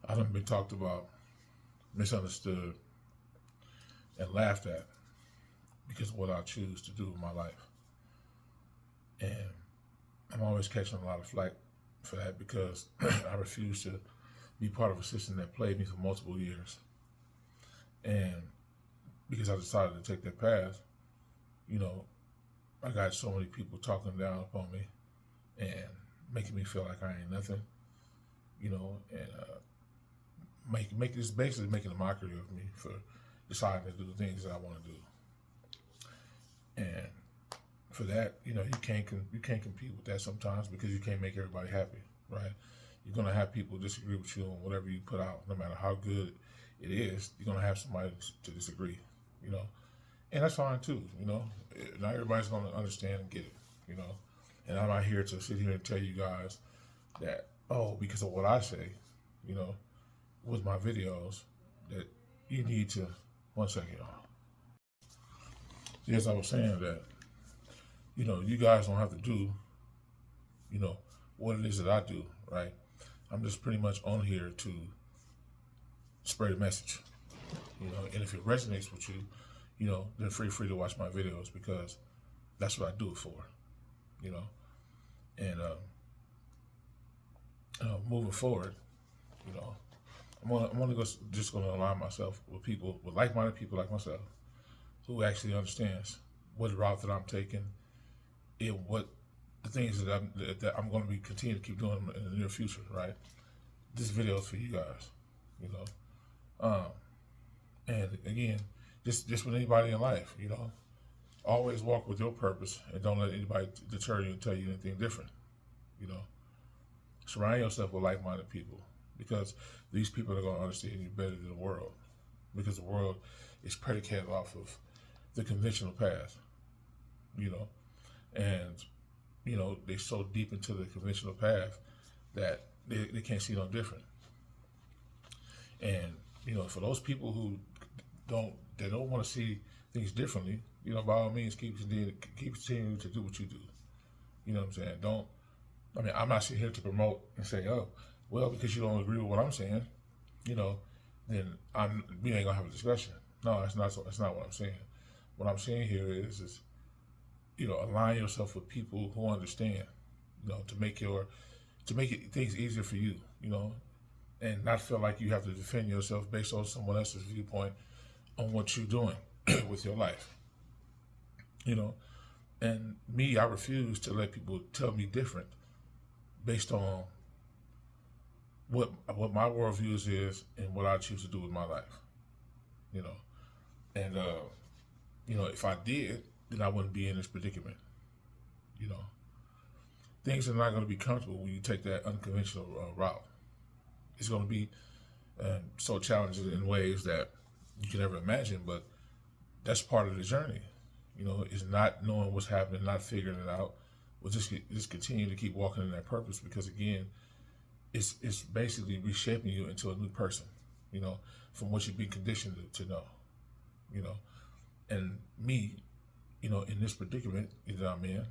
I done been talked about, misunderstood, and laughed at because of what I choose to do in my life. And I'm always catching a lot of flack for that because I refuse to be part of a system that played me for multiple years. And because I decided to take that path, you know, I got so many people talking down upon me and making me feel like I ain't nothing, and make this basically making a mockery of me for deciding to do the things that I want to do. And for that, you can't compete with that sometimes because you can't make everybody happy, right? You're gonna have people disagree with you on whatever you put out, no matter how good it is. You're gonna have somebody to disagree, and that's fine too. Not everybody's gonna understand and get it, And I'm not here to sit here and tell you guys that because of what I say, with my videos, that you need to. One second, y'all. Yes, I was saying that, you guys don't have to do, what it is that I do, right? I'm just pretty much on here to spread a message, and if it resonates with you, then feel free to watch my videos because that's what I do it for, and moving forward, I'm just gonna align myself with people, with like-minded people like myself, who actually understands what route that I'm taking and what the things that I'm going to be continue to keep doing in the near future. Right? This video is for you guys. And again, just with anybody in life, always walk with your purpose and don't let anybody deter you and tell you anything different. Surround yourself with like-minded people because these people are going to understand you better than the world, because the world is predicated off of the conventional path, and they're so deep into the conventional path that they can't see no different. And for those people who don't want to see things differently, by all means keep continuing to do what you do. You know what I'm saying? I'm not sitting here to promote and say, oh, well, because you don't agree with what I'm saying, then we ain't gonna have a discussion. No, that's not what I'm saying. What I'm saying here is align yourself with people who understand, to make things easier for you, and not feel like you have to defend yourself based on someone else's viewpoint on what you're doing with your life. And me, I refuse to let people tell me different based on what my worldview is and what I choose to do with my life. And if I did, then I wouldn't be in this predicament. Things are not going to be comfortable when you take that unconventional route. It's going to be so challenging in ways that you can never imagine, but that's part of the journey. Is not knowing what's happening, not figuring it out. We'll just continue to keep walking in that purpose because, again, it's basically reshaping you into a new person, from what you've been conditioned to know, and me, in this predicament that I'm in,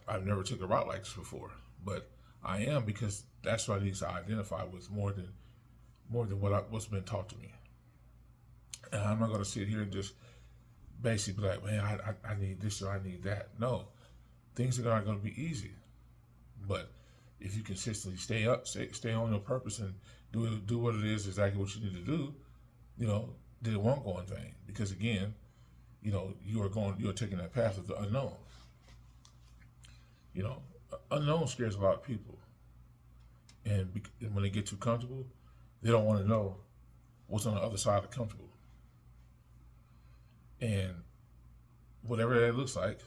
I've never took a route like this before, but I am, because that's what I need to identify with more than what's been taught to me. And I'm not going to sit here and just basically be like, man, I need this or I need that. No, things are not going to be easy, but if you consistently stay on your purpose and do what it is exactly what you need to do, then it won't go in vain. Because again, you're taking that path of the unknown. Unknown scares a lot of people, and when they get too comfortable, they don't want to know what's on the other side of comfortable. And whatever that looks like,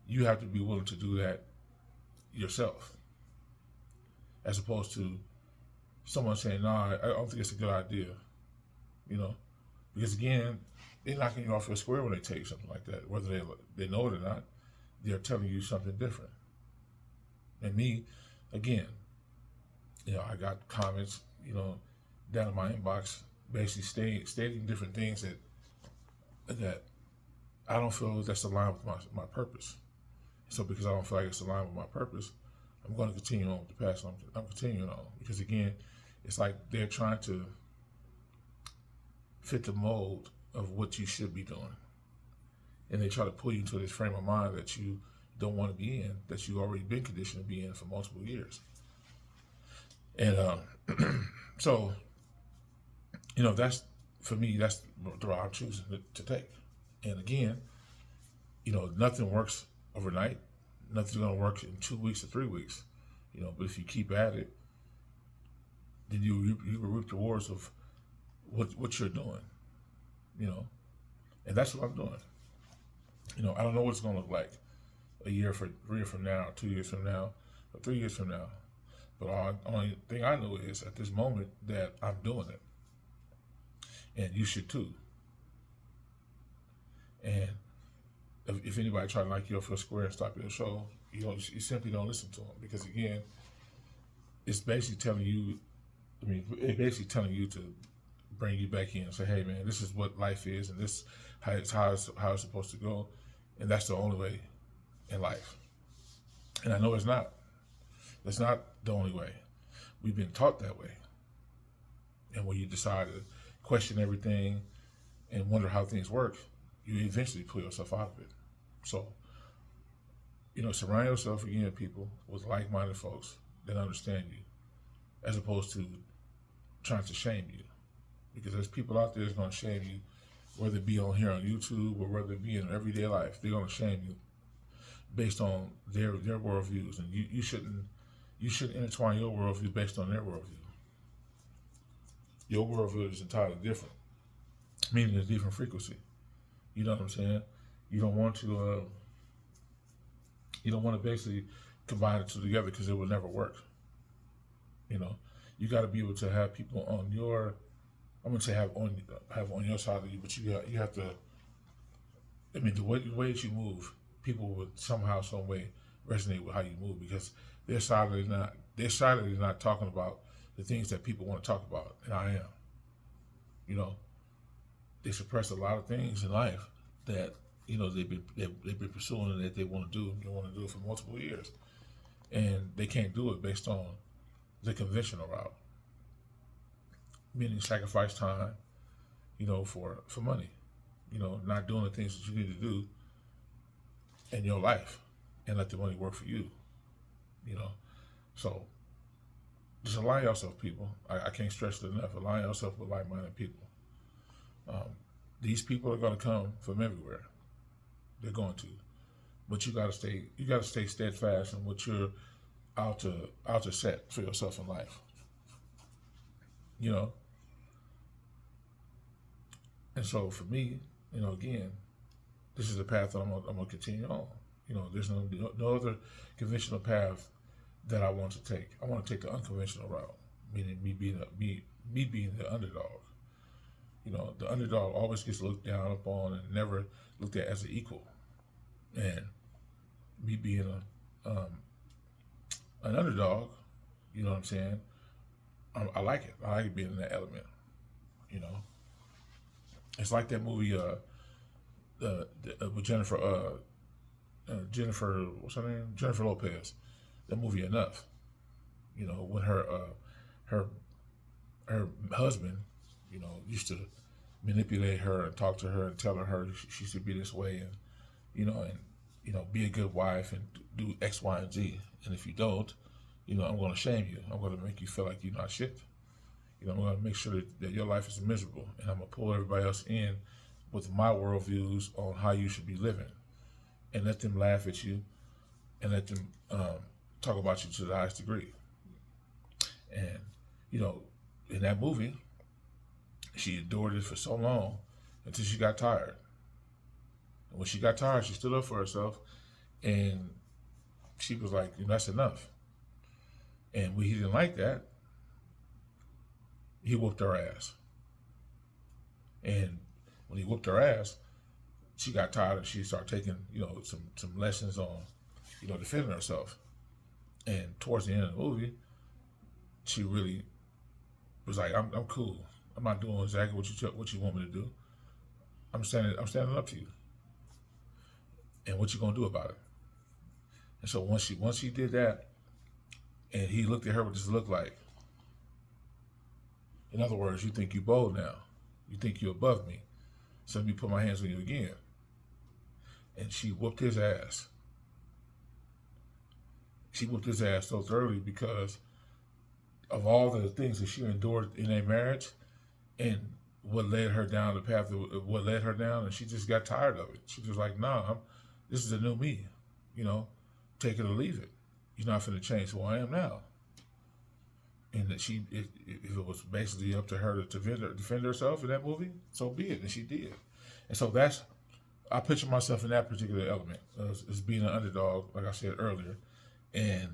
you have to be willing to do that yourself, as opposed to someone saying, "No, I don't think it's a good idea," because again, they're knocking you off your square when they tell you something like that, whether they know it or not. They're telling you something different. And me, again, I got comments, down in my inbox, basically stating different things that I don't feel that's aligned with my purpose. So because I don't feel like it's aligned with my purpose, I'm going to continue on with the path I'm continuing on, because again, it's like they're trying to fit the mold of what you should be doing, and they try to pull you into this frame of mind that you don't want to be in, that you already been conditioned to be in for multiple years. And so, that's, for me, that's the route I'm choosing to take. And again, nothing works overnight. Nothing's going to work in 2 weeks or 3 weeks. But if you keep at it, then you will reap the rewards of what you're doing. And that's what I'm doing. I don't know what it's going to look like a year from now, 2 years from now, or 3 years from now. But only thing I know is at this moment that I'm doing it. And you should too. And if anybody try to knock you off your square and stop your show, you simply don't listen to them, because again, it's basically telling you to bring you back in and say, hey man, this is what life is, and this how it's supposed to go, and that's the only way in life. And I know it's not. That's not the only way. We've been taught that way. And when you decide to question everything and wonder how things work, you eventually pull yourself out of it. So, surround yourself again, people, with like-minded folks that understand you, as opposed to trying to shame you. Because there's people out there that's going to shame you, whether it be on here on YouTube or whether it be in everyday life. They're going to shame you based on their worldviews, and you shouldn't intertwine your worldview based on their worldview. Your worldview is entirely different, meaning a different frequency. You know what I'm saying? You don't want to basically combine the two together, because it will never work. You got to be able to have people on your, I'm gonna say have on your side of you, but you have to. The way that you move, people would somehow, some way resonate with how you move, because they're silently not talking about the things that people want to talk about, and I am. They suppress a lot of things in life that they've been pursuing and that they want to do. They want to do it for multiple years, and they can't do it based on the conventional route, meaning sacrifice time, for money, not doing the things that you need to do in your life, and let the money work for you. So just align yourself, people. I can't stress it enough. Align yourself with like-minded people. These people are going to come from everywhere. They're going to, but you got to stay steadfast in what you're out to set for yourself in life. And so for me, again, this is the path that I'm gonna continue on. There's no other conventional path that I want to take. I want to take the unconventional route, meaning me being the underdog. The underdog always gets looked down upon and never looked at as an equal. And me being an underdog, you know what I'm saying? I like it. I like being in that element. It's like that movie with Jennifer, what's her name? Jennifer Lopez. That movie Enough. When her husband, used to manipulate her and talk to her and tell her she should be this way, and be a good wife and do X, Y, and Z. And if you don't, I'm going to shame you. I'm going to make you feel like you're not shit. I'm going to make sure that your life is miserable, and I'm going to pull everybody else in with my worldviews on how you should be living, and let them laugh at you, and let them talk about you to the highest degree. And in that movie, she endured it for so long until she got tired. And when she got tired, she stood up for herself, and she was like, that's enough. And when he didn't like that, he whooped her ass. And when he whooped her ass, she got tired and she started taking, some lessons on, defending herself. And towards the end of the movie, she really was like, I'm cool. I'm not doing exactly what you want me to do. I'm standing up to you. And what you gonna do about it? And so once she did that, And he looked at her with this look like, in other words, you think you bold now. You think you're above me. So let me put my hands on you again. And she whooped his ass. She whooped his ass so thoroughly because of all the things that she endured in a marriage and what led her down the path of what led her down, and she just got tired of it. She was like, nah, this is a new me, you know, take it or leave it. You're not finna change who I am now. And that if it was basically up to her to defend herself in that movie, so be it, and she did. And so I picture myself in that particular element as being an underdog, like I said earlier, and,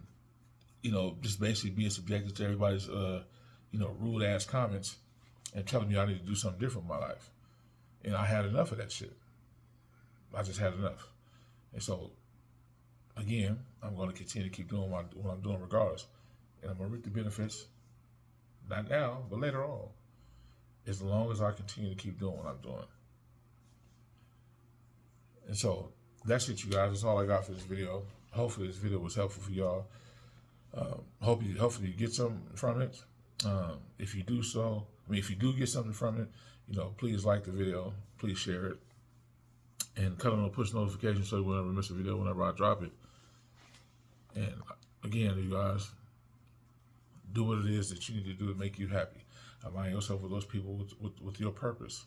you know, just basically being subjected to everybody's, you know, rude ass comments and telling me I need to do something different in my life. And I had enough of that shit. I just had enough. And so, again, I'm going to continue to keep doing what I'm doing regardless. And I'm going to reap the benefits, not now, but later on, as long as I continue to keep doing what I'm doing. And so, that's it, you guys. That's all I got for this video. Hopefully this video was helpful for y'all. Hopefully you get something from it. If you do get something from it, you know, please like the video, please share it, and cut on the push notifications so you won't ever miss a video whenever I drop it. And again, you guys, do what it is that you need to do to make you happy. Align yourself with those people with your purpose.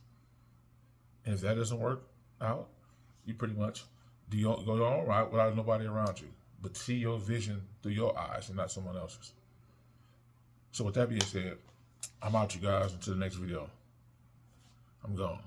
And if that doesn't work out, you pretty much go your own route without nobody around you. But see your vision through your eyes and not someone else's. So with that being said, I'm out, you guys. Until the next video, I'm gone.